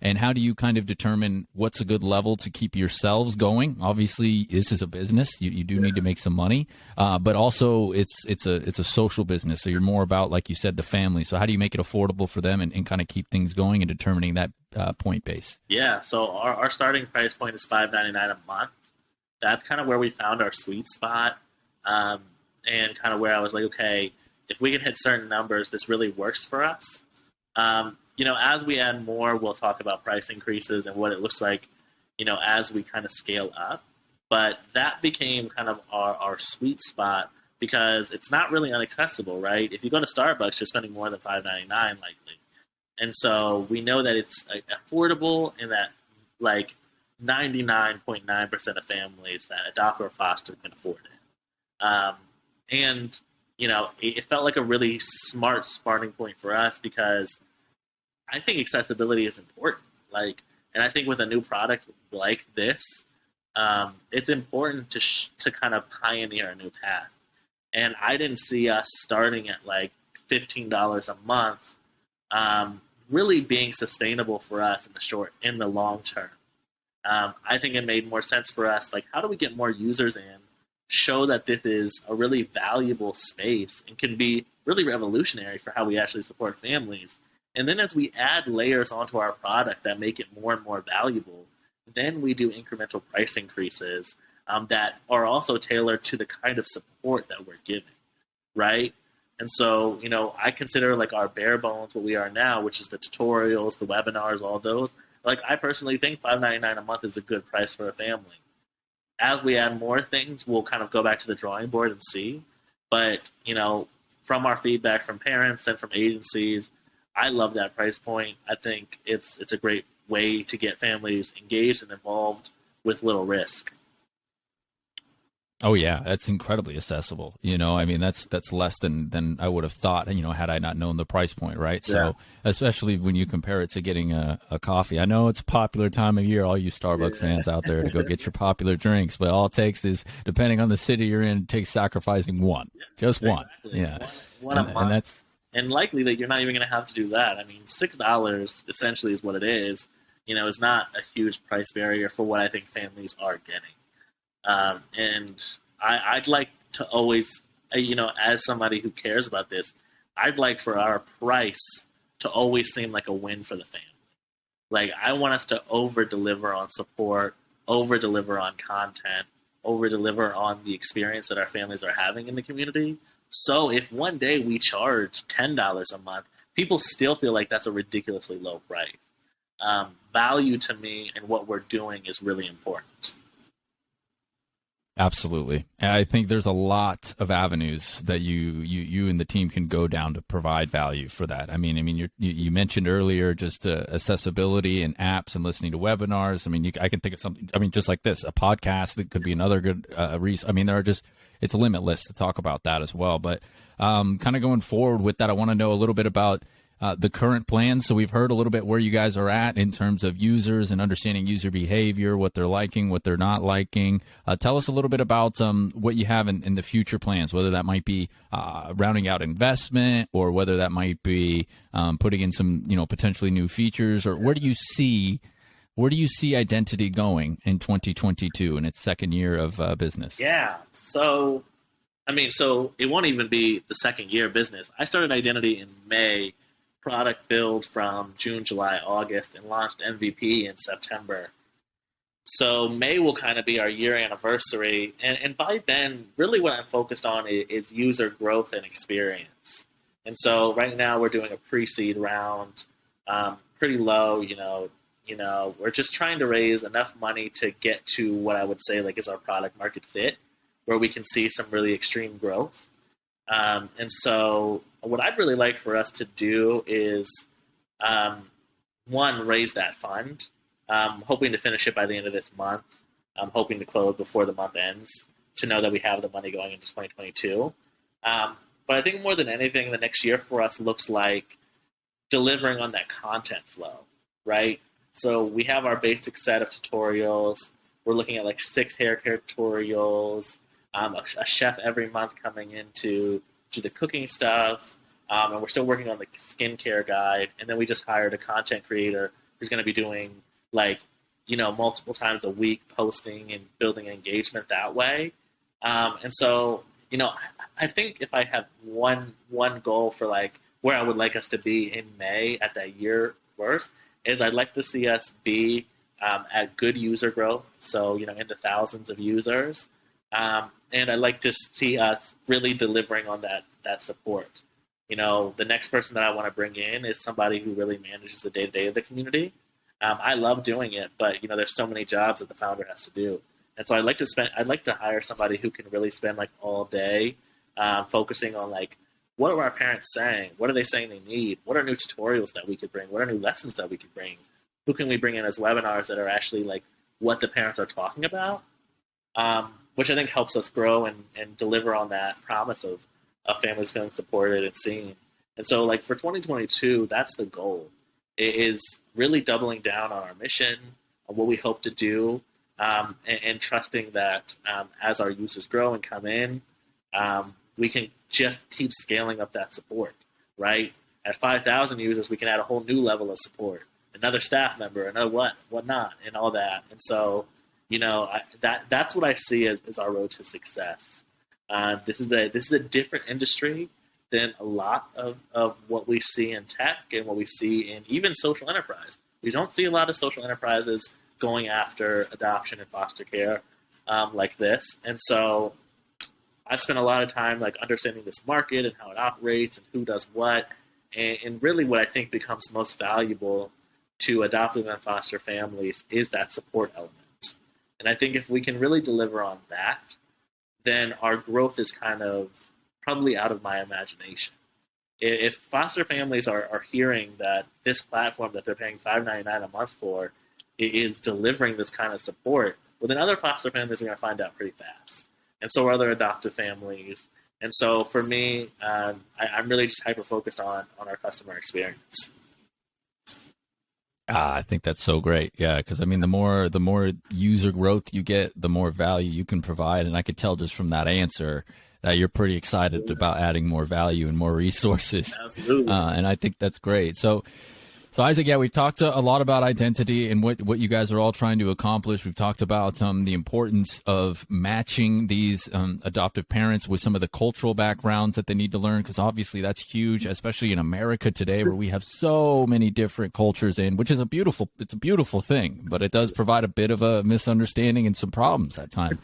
and how do you kind of determine what's a good level to keep yourselves going? Obviously, this is a business. You do need to make some money, but also it's a social business. So you're more about, like you said, the family. So how do you make it affordable for them and kind of keep things going and determining that point base? Yeah, so our starting price point is $5.99 a month. that's kind of where we found our sweet spot, and kind of where I was like, okay, if we can hit certain numbers, this really works for us. As we add more, we'll talk about price increases and what it looks like, as we kind of scale up. But that became kind of our sweet spot because it's not really inaccessible, right? If you go to Starbucks, you're spending more than $5.99 likely. And so we know that it's affordable and that like 99.9% of families that adopt or foster can afford it. It felt like a really smart starting point for us because I think accessibility is important. And I think with a new product like this, it's important to kind of pioneer a new path. And I didn't see us starting at like $15 a month really being sustainable for us in the long term. I think it made more sense for us. Like, how do we get more users in, show that this is a really valuable space and can be really revolutionary for how we actually support families. And then as we add layers onto our product that make it more and more valuable, then we do incremental price increases that are also tailored to the kind of support that we're giving, right? And so, I consider like our bare bones what we are now, which is the tutorials, the webinars, all those. Like, I personally think $5.99 a month is a good price for a family. As we add more things, we'll kind of go back to the drawing board and see. But, from our feedback from parents and from agencies, I love that price point. I think it's a great way to get families engaged and involved with little risk. Oh yeah, that's incredibly accessible. That's less than I would have thought, had I not known the price point, right? Yeah. So especially when you compare it to getting a coffee. I know it's a popular time of year, all you Starbucks fans out there, to go get your popular drinks, but all it takes is, depending on the city you're in, it takes sacrificing one. Just one. Yeah. One a month. And that's likely that you're not even going to have to do that. I mean, $6 essentially is what it is. Is not a huge price barrier for what I think families are getting. And I'd like to always, as somebody who cares about this, I'd like for our price to always seem like a win for the family. Like, I want us to over-deliver on support, over-deliver on content, over-deliver on the experience that our families are having in the community. So if one day we charge $10 a month, people still feel like that's a ridiculously low price. Value to me and what we're doing is really important. Absolutely. And I think there's a lot of avenues that you and the team can go down to provide value for that. I mean, you mentioned earlier just accessibility and apps and listening to webinars. I mean, I can think of something, just like this, a podcast that could be another good reason. I mean, it's limitless to talk about that as well. But kind of going forward with that, I want to know a little bit about the current plans. So we've heard a little bit where you guys are at in terms of users and understanding user behavior, what they're liking, what they're not liking. Tell us a little bit about what you have in the future plans, whether that might be rounding out investment or whether that might be putting in some, potentially new features, or where do you see identity going in 2022 in its second year of business? Yeah. So it won't even be the second year of business. I started identity in May, product build from June, July, August, and launched MVP in September. So May will kind of be our year anniversary. And by then, really what I'm focused on is user growth and experience. And so right now we're doing a pre-seed round, pretty low, we're just trying to raise enough money to get to what I would say is our product market fit, where we can see some really extreme growth. And so what I'd really like for us to do is, one, raise that fund. Hoping to finish it by the end of this month. I'm hoping to close before the month ends to know that we have the money going into 2022. But I think more than anything, the next year for us looks like delivering on that content flow, right? So we have our basic set of tutorials. We're looking at 6 hair care tutorials, a chef every month coming in to do the cooking stuff, and we're still working on the skincare guide. And then we just hired a content creator who's going to be doing multiple times a week posting and building engagement that way. And so, I think if I have one goal for where I would like us to be in May at that year worst is I'd like to see us be at good user growth, so into thousands of users, and I like to see us really delivering on that support. The next person that I want to bring in is somebody who really manages the day-to-day of the community. I love doing it, but there's so many jobs that the founder has to do, and so I'd like to hire somebody who can really spend like all day focusing on like, what are our parents saying? What are they saying they need? What are new tutorials that we could bring? What are new lessons that we could bring? Who can we bring in as webinars that are actually like what the parents are talking about? Which I think helps us grow and deliver on that promise of families feeling supported and seen. And so like for 2022, that's the goal. It is really doubling down on our mission, on what we hope to do, and trusting that as our users grow and come in, we can just keep scaling up that support, right? At 5,000 users, we can add a whole new level of support, another staff member, another whatnot, and all that. And so, that's what I see as our road to success. This is a different industry than a lot of what we see in tech and what we see in even social enterprise. We don't see a lot of social enterprises going after adoption and foster care like this. And so I've spent a lot of time like understanding this market and how it operates and who does what. And really what I think becomes most valuable to adoptive and foster families is that support element. And I think if we can really deliver on that, then our growth is kind of probably out of my imagination. If foster families are hearing that this platform that they're paying $5.99 a month for is delivering this kind of support, well, then other foster families are going to find out pretty fast. And so are other adoptive families. And so for me, I'm really just hyper-focused on our customer experience. I think that's so great. Yeah, because I mean, the more user growth you get, the more value you can provide. And I could tell just from that answer that you're pretty excited about adding more value and more resources. Absolutely. And I think that's great. So Isaac, yeah, we've talked a lot about identity and what you guys are all trying to accomplish. We've talked about the importance of matching these adoptive parents with some of the cultural backgrounds that they need to learn, because obviously that's huge, especially in America today, where we have so many different cultures in, which is a beautiful thing, but it does provide a bit of a misunderstanding and some problems at times.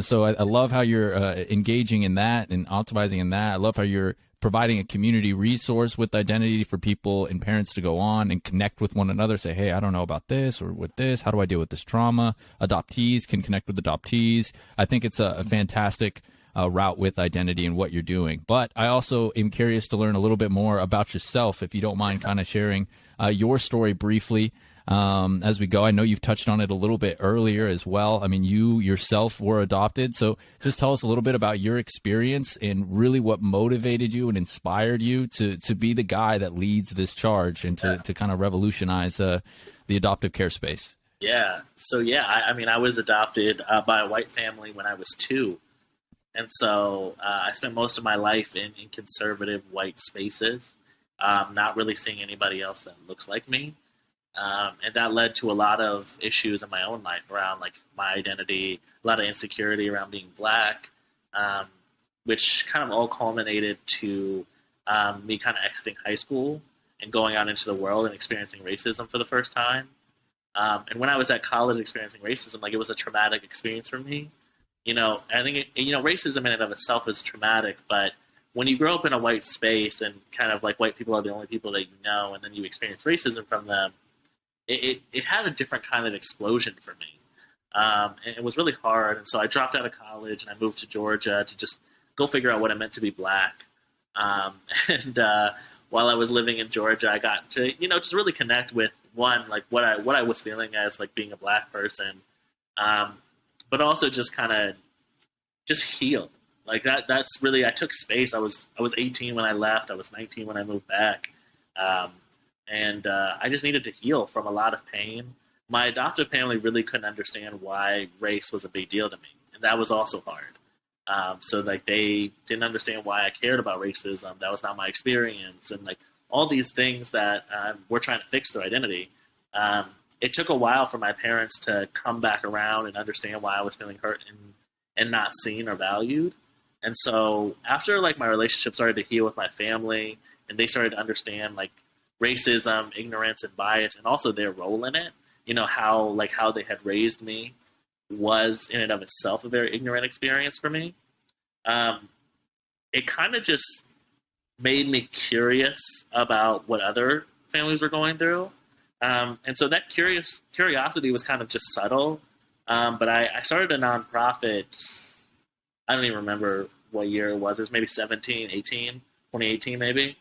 So I love how you're engaging in that and optimizing in that. I love how you're providing a community resource with identity for people and parents to go on and connect with one another, say, hey, I don't know about this or with this. How do I deal with this trauma? Adoptees can connect with adoptees. I think it's a fantastic route with identity and what you're doing. But I also am curious to learn a little bit more about yourself, if you don't mind kind of sharing your story briefly as we go. I know you've touched on it a little bit earlier as well. I mean, you yourself were adopted. So just tell us a little bit about your experience and really what motivated you and inspired you to be the guy that leads this charge and to kind of revolutionize the adoptive care space. Yeah. So, I mean, I was adopted by a white family when I was 2. And so I spent most of my life in conservative white spaces, not really seeing anybody else that looks like me. And that led to a lot of issues in my own life around like my identity, a lot of insecurity around being Black, which kind of all culminated to me kind of exiting high school and going out into the world and experiencing racism for the first time. And when I was at college experiencing racism, like it was a traumatic experience for me. I think racism in and of itself is traumatic, but when you grow up in a white space and kind of like white people are the only people that you know, and then you experience racism from them, it had a different kind of explosion for me. And it was really hard. And so I dropped out of college and I moved to Georgia to just go figure out what it meant to be Black. And while I was living in Georgia, I got to, just really connect with one, like what I was feeling as like being a Black person. But also just kind of just heal. Like that's really, I took space. I was 18 when I left. I was 19 when I moved back. And I just needed to heal from a lot of pain. My adoptive family really couldn't understand why race was a big deal to me. And that was also hard. So like they didn't understand why I cared about racism. That was not my experience. And like all these things that we're trying to fix through identity. It took a while for my parents to come back around and understand why I was feeling hurt and not seen or valued. And so after like my relationship started to heal with my family and they started to understand like racism, ignorance, and bias, and also their role in it, how they had raised me was in and of itself a very ignorant experience for me. It kind of just made me curious about what other families were going through. And so that curiosity was kind of just subtle. But I started a nonprofit. I don't even remember what year it was. It was maybe 2018 maybe.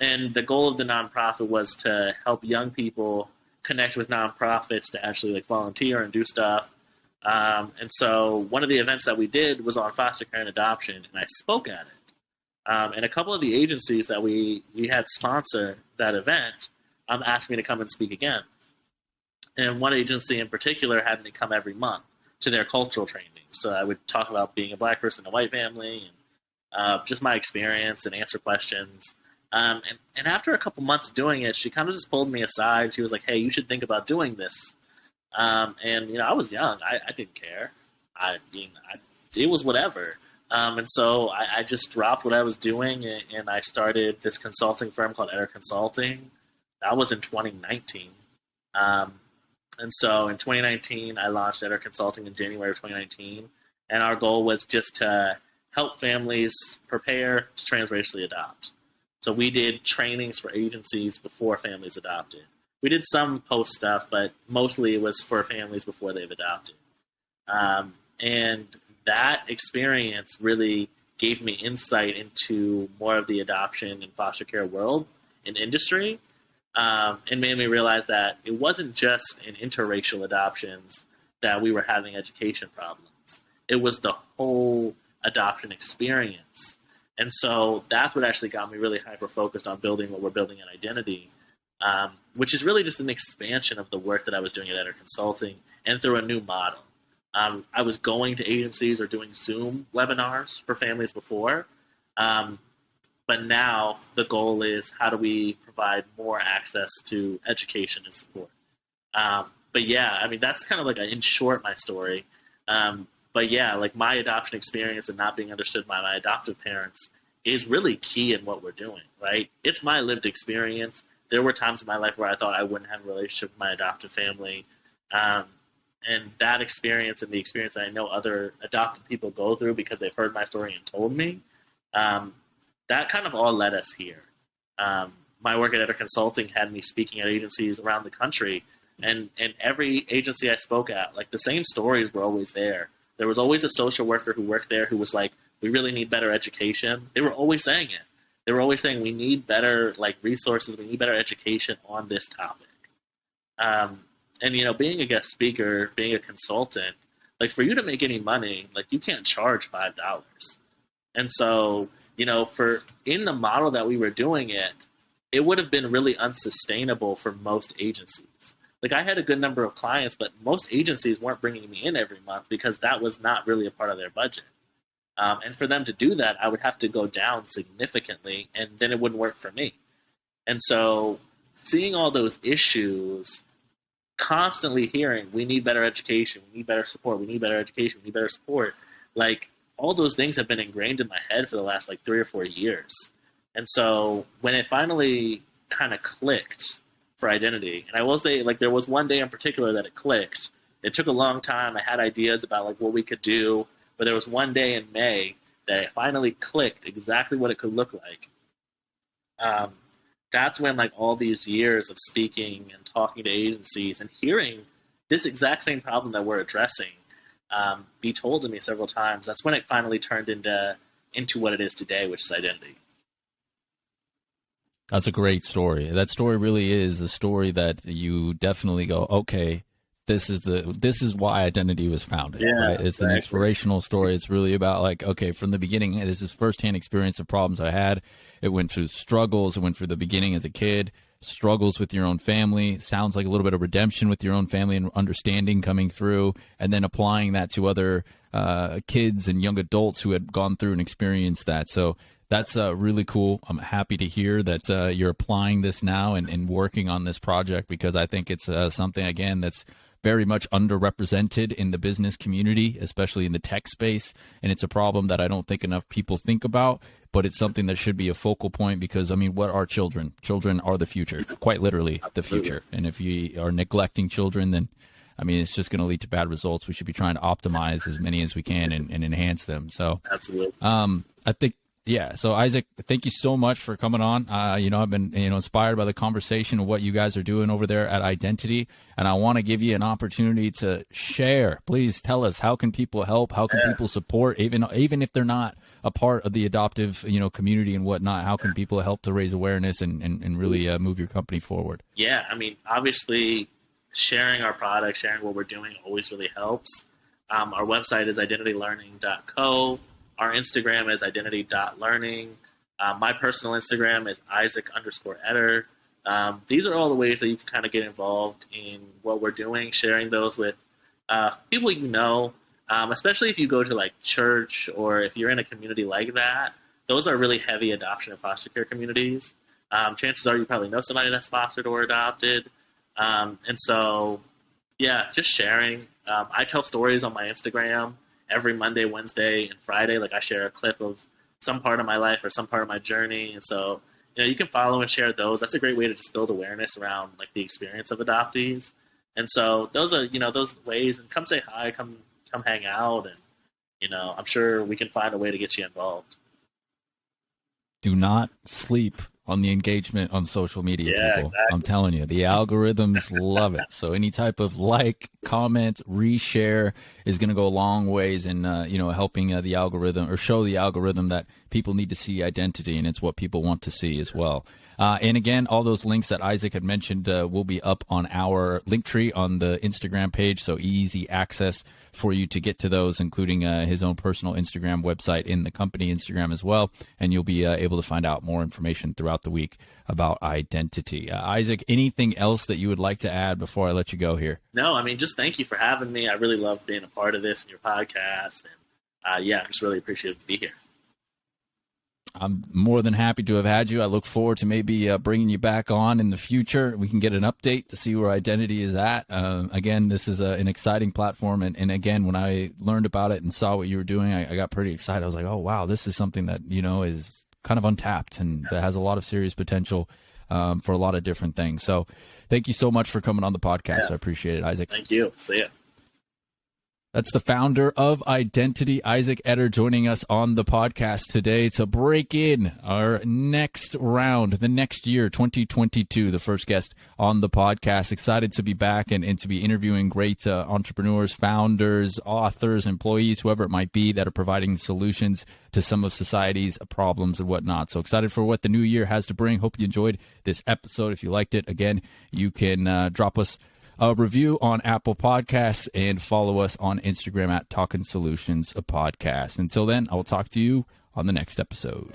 And the goal of the nonprofit was to help young people connect with nonprofits to actually like volunteer and do stuff. And so one of the events that we did was on foster care and adoption, and I spoke at it. And a couple of the agencies that we had sponsor that event asked me to come and speak again. And one agency in particular had me come every month to their cultural training. So I would talk about being a Black person in a white family and just my experience and answer questions. And after a couple months of doing it, she kind of just pulled me aside. She was like, hey, you should think about doing this. And, I was young. I didn't care. It was whatever. And so I just dropped what I was doing and I started this consulting firm called Etter Consulting. That was in 2019. And so in 2019, I launched Etter Consulting in January of 2019. And our goal was just to help families prepare to transracially adopt. So we did trainings for agencies before families adopted. We did some post stuff, but mostly it was for families before they've adopted. And that experience really gave me insight into more of the adoption and foster care world and industry, and made me realize that it wasn't just in interracial adoptions that we were having education problems. It was the whole adoption experience. And so that's what actually got me really hyper-focused on building what we're building at Identity, which is really just an expansion of the work that I was doing at Etter Consulting and through a new model. I was going to agencies or doing Zoom webinars for families before, but now the goal is how do we provide more access to education and support. But yeah, I mean, that's kind of like in short my story. But yeah, like my adoption experience and not being understood by my adoptive parents is really key in what we're doing, right? It's my lived experience. There were times in my life where I thought I wouldn't have a relationship with my adoptive family. And that experience and the experience that I know other adopted people go through because they've heard my story and told me, that kind of all led us here. My work at Etter Consulting had me speaking at agencies around the country, and every agency I spoke at, like the same stories were always there. There was always a social worker who worked there who was like, we really need better education. They were always saying it. They were always saying we need better resources, we need better education on this topic. And, being a guest speaker, being a consultant, for you to make any money, you can't charge $5. And so, in the model that we were doing it would have been really unsustainable for most agencies. I had a good number of clients, but most agencies weren't bringing me in every month because that was not really a part of their budget. And for them to do that, I would have to go down significantly, and then it wouldn't work for me. And so seeing all those issues, constantly hearing, we need better education, we need better support, we need better education, we need better support, all those things have been ingrained in my head for the last 3 or 4 years. And so when it finally kind of clicked for Identity, and I will say, there was one day in particular that it clicked. It took a long time. I had ideas about what we could do, but there was one day in May that it finally clicked exactly what it could look like. That's when all these years of speaking and talking to agencies and hearing this exact same problem that we're addressing be told to me several times, that's when it finally turned into what it is today, which is Identity. That's a great story. That story really is the story that you definitely go, okay, this is why Identity was founded. Yeah, right? It's exactly. An inspirational story. It's really about okay, from the beginning, this is firsthand experience of problems I had. It went through struggles. It went through the beginning as a kid, struggles with your own family. Sounds like a little bit of redemption with your own family and understanding coming through, and then applying that to other kids and young adults who had gone through and experienced that. So that's really cool. I'm happy to hear that you're applying this now and working on this project, because I think it's something, again, that's very much underrepresented in the business community, especially in the tech space. And it's a problem that I don't think enough people think about, but it's something that should be a focal point because, I mean, what are children? Children are the future, quite literally the future. And if you are neglecting children, then, I mean, it's just going to lead to bad results. We should be trying to optimize as many as we can and enhance them. So, absolutely. I think, yeah. So Isaac, thank you so much for coming on. I've been, inspired by the conversation of what you guys are doing over there at Identity. And I want to give you an opportunity to share. Please tell us, how can people help? How can people support, even if they're not a part of the adoptive, community and whatnot? How can people help to raise awareness and really move your company forward? Yeah. I mean, obviously sharing our product, sharing what we're doing always really helps. Our website is identitylearning.co. Our Instagram is identity.learning. My personal Instagram is Isaac_Etter. These are all the ways that you can kind of get involved in what we're doing, sharing those with people especially if you go to like church or if you're in a community like that. Those are really heavy adoption and foster care communities. Chances are you probably know somebody that's fostered or adopted. And so, yeah, just sharing. I tell stories on my Instagram every Monday, Wednesday, and Friday. Like, I share a clip of some part of my life or some part of my journey. And so, you can follow and share those. That's a great way to just build awareness around like the experience of adoptees. And so those are, those ways. And come say hi, come hang out. And, I'm sure we can find a way to get you involved. Do not sleep on the engagement on social media, people. Exactly. I'm telling you, the algorithms love it. So any type of like, comment, reshare is going to go a long ways in, helping the algorithm or show the algorithm that people need to see identity, and it's what people want to see as well. And again, all those links that Isaac had mentioned will be up on our link tree on the Instagram page. So easy access for you to get to those, including his own personal Instagram website in the company Instagram as well. And you'll be able to find out more information throughout the week about identity. Isaac, anything else that you would like to add before I let you go here? No, I mean, just thank you for having me. I really love being a part of this and your podcast. And I'm just really appreciative to be here. I'm more than happy to have had you. I look forward to maybe bringing you back on in the future. We can get an update to see where identity is at. Again, this is an exciting platform. And again, when I learned about it and saw what you were doing, I got pretty excited. I was like, oh, wow, this is something that, is kind of untapped and that has a lot of serious potential for a lot of different things. So thank you so much for coming on the podcast. I appreciate it, Isaac. Thank you. See ya. That's the founder of Identity, Isaac Etter, joining us on the podcast today to break in our next round, the next year, 2022, the first guest on the podcast. Excited to be back and to be interviewing great entrepreneurs, founders, authors, employees, whoever it might be, that are providing solutions to some of society's problems and whatnot. So excited for what the new year has to bring. Hope you enjoyed this episode. If you liked it, again, you can drop us a review on Apple Podcasts and follow us on Instagram at Talkin Solutions, a podcast. Until then, I will talk to you on the next episode.